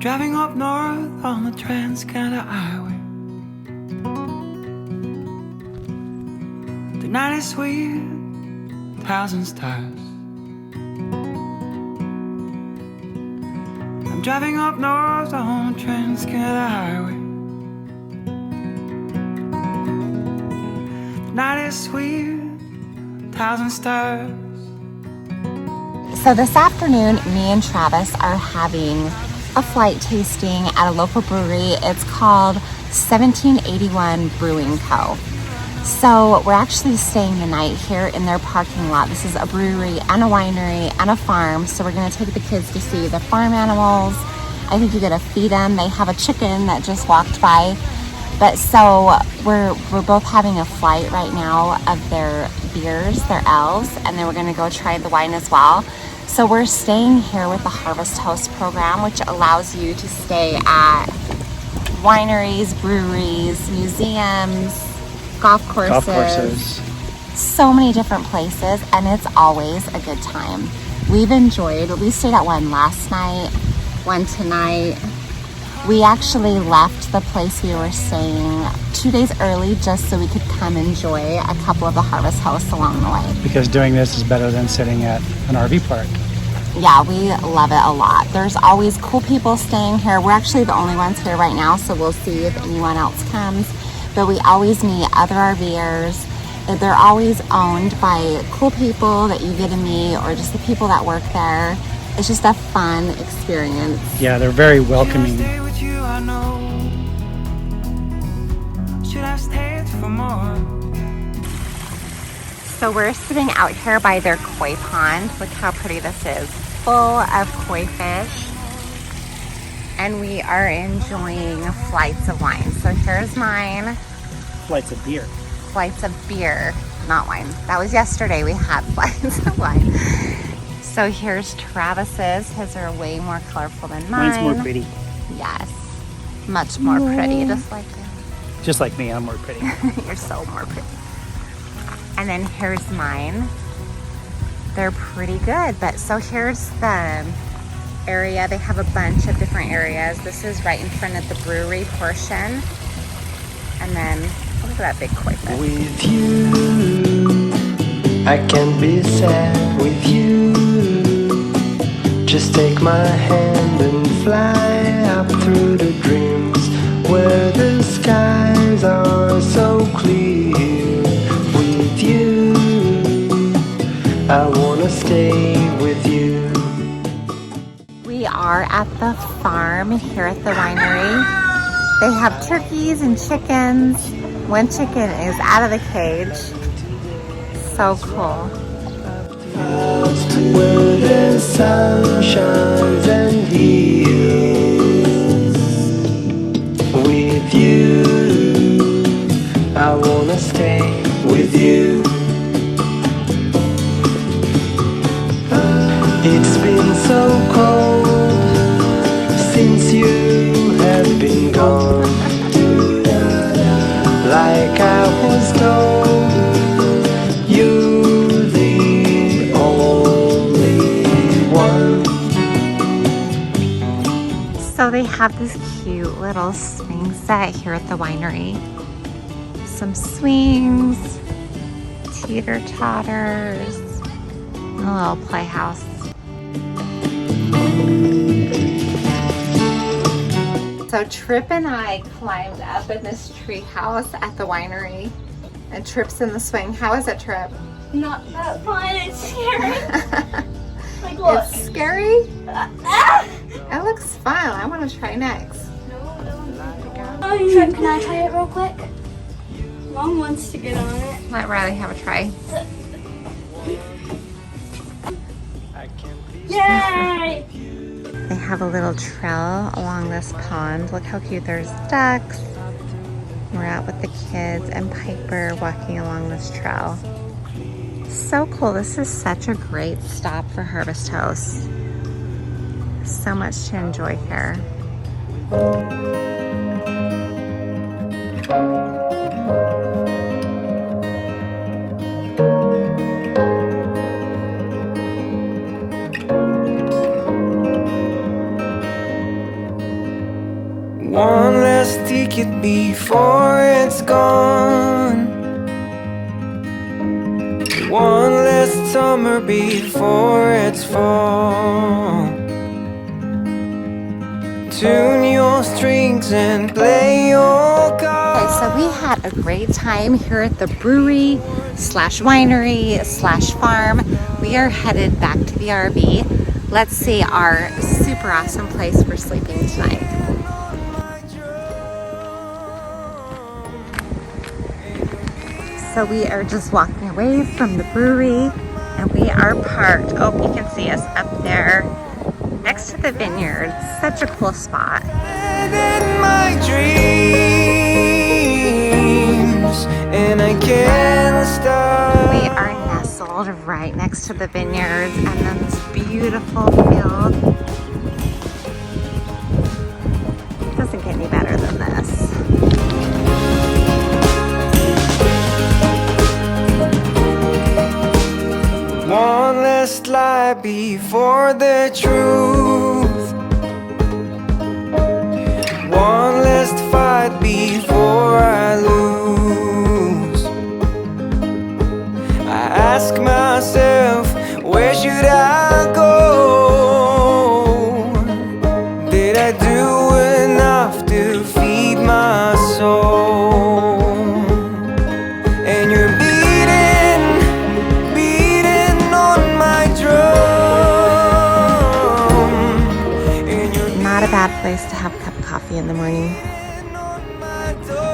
Driving up north on the Trans-Canada Highway. The night is sweet, 1,000 stars. I'm driving up north on the Trans-Canada Highway. The night is sweet, 1,000 stars. So this afternoon, me and Travis are having a flight tasting at a local brewery. It's called 1781 Brewing Co. So we're actually staying the night here in their parking lot. This is a brewery and a winery and a farm. So we're gonna take the kids to see the farm animals. I think you get to feed them. They have a chicken that just walked by. But so we're both having a flight right now of their beers, their ales, and then we're gonna go try the wine as well. So we're staying here with the Harvest Host program, which allows you to stay at wineries, breweries, museums, golf courses, so many different places, and it's always a good time. We stayed at one last night, one tonight. We actually left the place we were staying 2 days early just so we could come enjoy a couple of the Harvest Hosts along the way. Because doing this is better than sitting at an RV park. Yeah, we love it a lot. There's always cool people staying here. We're actually the only ones here right now, so we'll see if anyone else comes. But we always meet other RVers. They're always owned by cool people that you get to meet, or just the people that work there. It's just a fun experience. Yeah, they're very welcoming. So we're sitting out here by their koi pond. Look how pretty this is. Full of koi fish. And we are enjoying flights of wine. So here's mine. Flights of beer. Flights of beer, not wine. That was yesterday. We had flights of wine. So here's Travis's. His are way more colorful than mine. Mine's more pretty. Yes. Much more pretty, just like you. Just like me, I'm more pretty. You're so more pretty. And then here's mine. They're pretty good. But so here's the area. They have a bunch of different areas. This is right in front of the brewery portion. And then look at that big koi fish. With you, I can be sad with you. Just take my hand and fly up through the dreams where the skies are so clear. With you, I wanna stay with you. We are at the farm here at the winery. They have turkeys and chickens. One chicken is out of the cage. So cool. Where the sun shines and heals. With you, I wanna stay with you. It's been so cold since you have been gone. Like I was told, you're the only one. So they have this cute little swing set here at the winery. Some swings, teeter-totters, and a little playhouse. So Trip and I climbed up in this tree house at the winery, and Trip's in the swing. How is it, Trip? Not that fun, it's scary. Like, look. It's scary? It looks fun. I want to try next. Trip, can I try it real quick? Mom wants to get on it. Let Riley have a try. Yay! They have a little trail along this pond. Look how cute. There's ducks. We're out with the kids and Piper walking along this trail. So cool. This is such a great stop for Harvest Hosts. So much to enjoy here. One less ticket before it's gone. One less summer before it's fall. Tune your strings and play your cards. Okay, so we had a great time here at the brewery slash winery slash farm. We are headed back to the RV. Let's see our super awesome place for sleeping tonight. So we are just walking away from the brewery and we are parked. Oh, you can see us up there next to the vineyard. Such a cool spot. In my dreams, and I can't stop. We are nestled right next to the vineyards and then this beautiful field. It doesn't get any better than this. One less lie before the truth. One less fight before I lose. I ask myself, where should I go? Did I do enough to feed my soul? And you're beating on my drum. And you're Not a bad place to have a cup of coffee in the morning. on my door.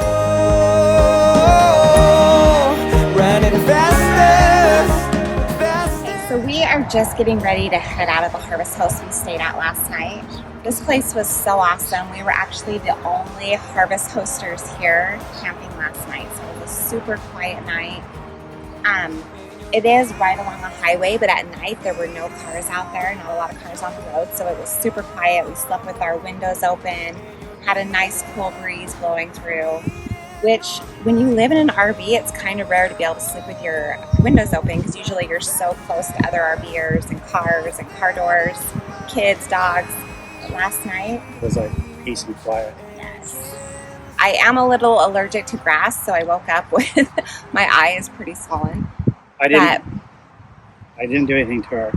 Running faster. So we are just getting ready to head out of the harvest house we stayed at last night. This place was so awesome. We were actually the only harvest hosters here camping last night, so it was a super quiet night. It is right along the highway, but at night there were no cars out there, not a lot of cars on the road, so it was super quiet. We slept with our windows open, had a nice cool breeze blowing through, which when you live in an RV, it's kind of rare to be able to sleep with your windows open because usually you're so close to other RVers and cars and car doors, kids, dogs. But last night, It was like peace and quiet. yes. I am a little allergic to grass, so I woke up with my eye is pretty swollen. I didn't do anything to her.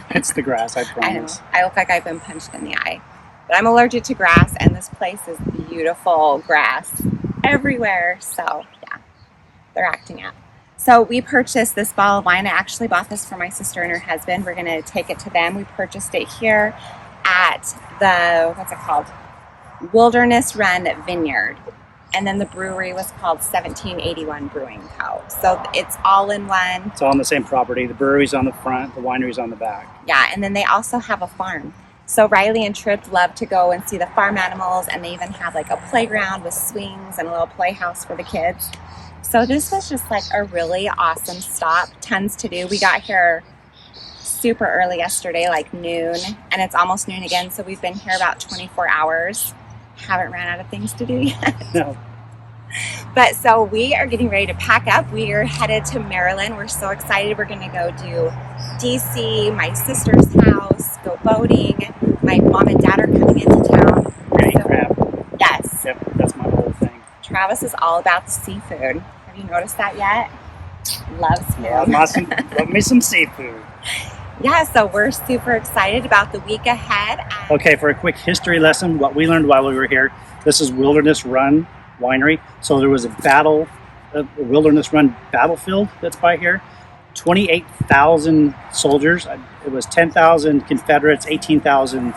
It's the grass, I I know. promise. I look like I've been punched in the eye. But I'm allergic to grass, and this place is beautiful grass everywhere. So, yeah, they're acting out. So we purchased this bottle of wine. I actually bought this for my sister and her husband. We're going to take it to them. We purchased it here at the, what's it called? Wilderness Run Vineyard. And then the brewery was called 1781 Brewing Co. So it's all in one. It's all on the same property. The brewery's on the front, the winery's on the back. Yeah, and then they also have a farm. So Riley and Tripp love to go and see the farm animals, and they even have like a playground with swings and a little playhouse for the kids. So this was just like a really awesome stop. Tons to do. We got here super early yesterday, like noon, and it's almost noon again. So we've been here about 24 hours. Haven't ran out of things to do yet. No, But so we are getting ready to pack up. We are headed to Maryland. We're so excited. We're going to go do DC, my sister's house, go boating. My mom and dad are coming into town. Granny So- crab. Yes. Yep, that's my whole thing. Travis is all about the seafood. Have you noticed that yet? Loves food. Love me some seafood. Yeah, so we're super excited about the week ahead. And Okay, for a quick history lesson, what we learned while we were here, this is Wilderness Run Winery. So there was a Wilderness Run battlefield that's by here. 28,000 soldiers. It was 10,000 Confederates, 18,000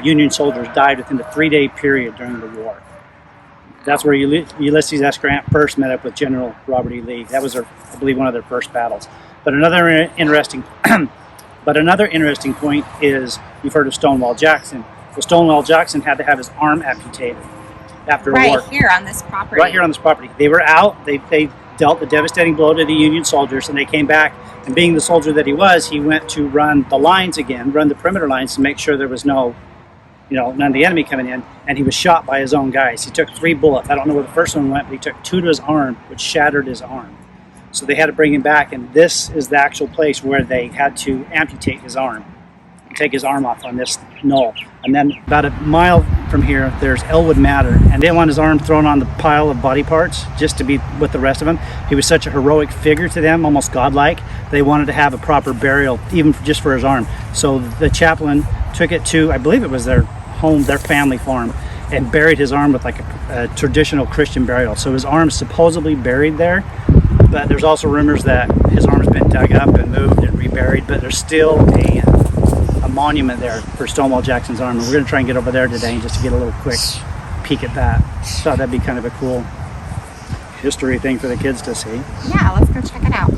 Union soldiers died within a 3-day period during the war. That's where Ulysses S. Grant first met up with General Robert E. Lee. That was, I believe, one of their first battles. But another interesting point is, you've heard of Stonewall Jackson. Well, Stonewall Jackson had to have his arm amputated after a war. right here on this property. Right here on this property. They were out. They dealt a devastating blow to the Union soldiers, and they came back. And being the soldier that he was, he went to run the lines again, run the perimeter lines to make sure there was none of the enemy coming in. And he was shot by his own guys. He took 3 bullets. I don't know where the first one went, but he took 2 to his arm, which shattered his arm. So they had to bring him back, and this is the actual place where they had to amputate his arm, take his arm off on this knoll. And then about a mile from here, there's Elwood Manor, and they didn't want his arm thrown on the pile of body parts just to be with the rest of them. He was such a heroic figure to them, almost godlike. They wanted to have a proper burial, even just for his arm. So the chaplain took it to, I believe it was their home, their family farm, and buried his arm with like a traditional Christian burial. So his arm's supposedly buried there, but there's also rumors that his arm's been dug up and moved and reburied, but there's still a monument there for Stonewall Jackson's arm, and we're going to try and get over there today just to get a little quick peek at that. Thought that'd be kind of a cool history thing for the kids to see. Yeah, let's go check it out.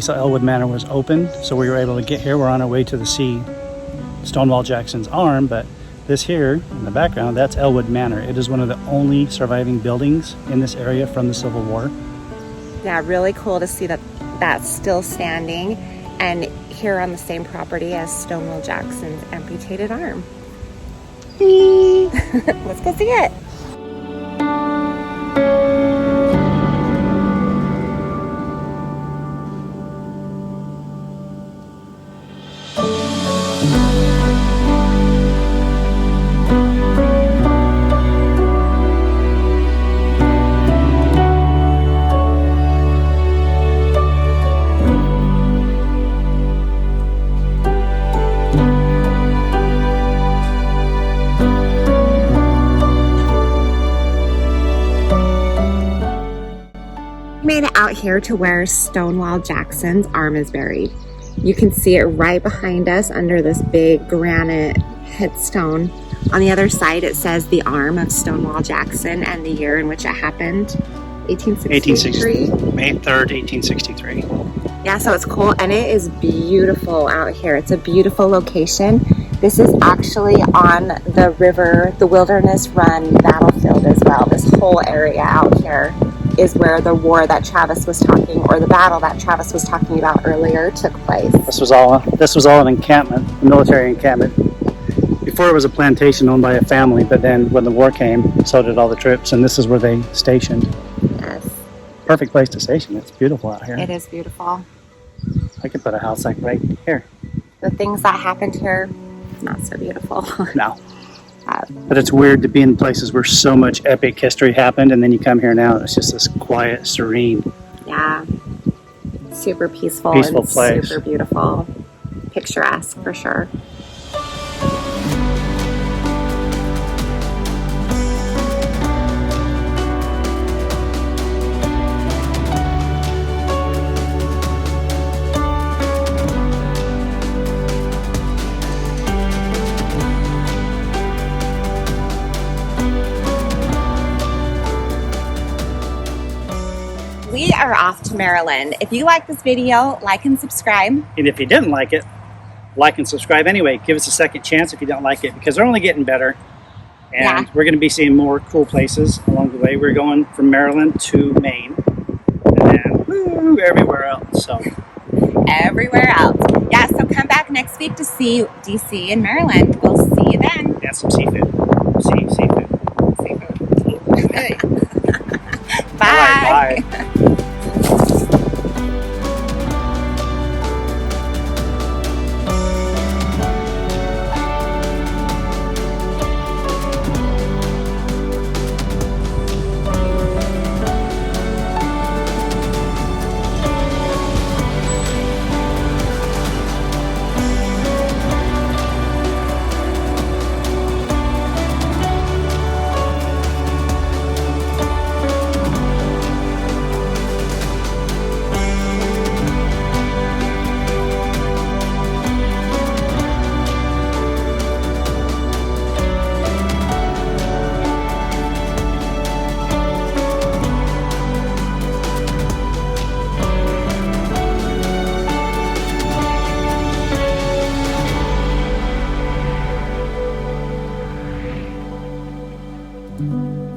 So Elwood Manor was open, so we were able to get here. We're on our way to see Stonewall Jackson's arm, but this here in the background, that's Elwood Manor. It is one of the only surviving buildings in this area from the Civil War. Yeah, really cool to see that that's still standing and here on the same property as Stonewall Jackson's amputated arm. Let's go see it. Made it out here to where Stonewall Jackson's arm is buried. You can see it right behind us under this big granite headstone. On the other side it says the arm of Stonewall Jackson and the year in which it happened. 1863. May 3rd, 1863. Yeah, so it's cool and it is beautiful out here. It's a beautiful location. This is actually on the river, the Wilderness Run battlefield as well. This whole area out here is where the war that Travis was talking, or the battle that Travis was talking about earlier, took place. This was all an encampment, a military encampment. Before it was a plantation owned by a family, but then when the war came, so did all the troops, and this is where they stationed. Yes. Perfect place to station. It's beautiful out here. It is beautiful. I could put a house like right here. The things that happened here, not so beautiful. No. But it's weird to be in places where so much epic history happened, and then you come here now and it's just this quiet, serene. Yeah. Super peaceful Peaceful and place. super beautiful. Picturesque for sure. We are off to Maryland. If you like this video, like and subscribe. And if you didn't like it, like and subscribe anyway. Give us a second chance if you don't like it, because they're only getting better. And Yeah. we're going to be seeing more cool places along the way. We're going from Maryland to Maine, and then everywhere else. So Everywhere else. Yeah, so come back next week to see DC and Maryland. We'll see you then. and some seafood. Seafood. Seafood. Hey. Bye. All right, bye. you.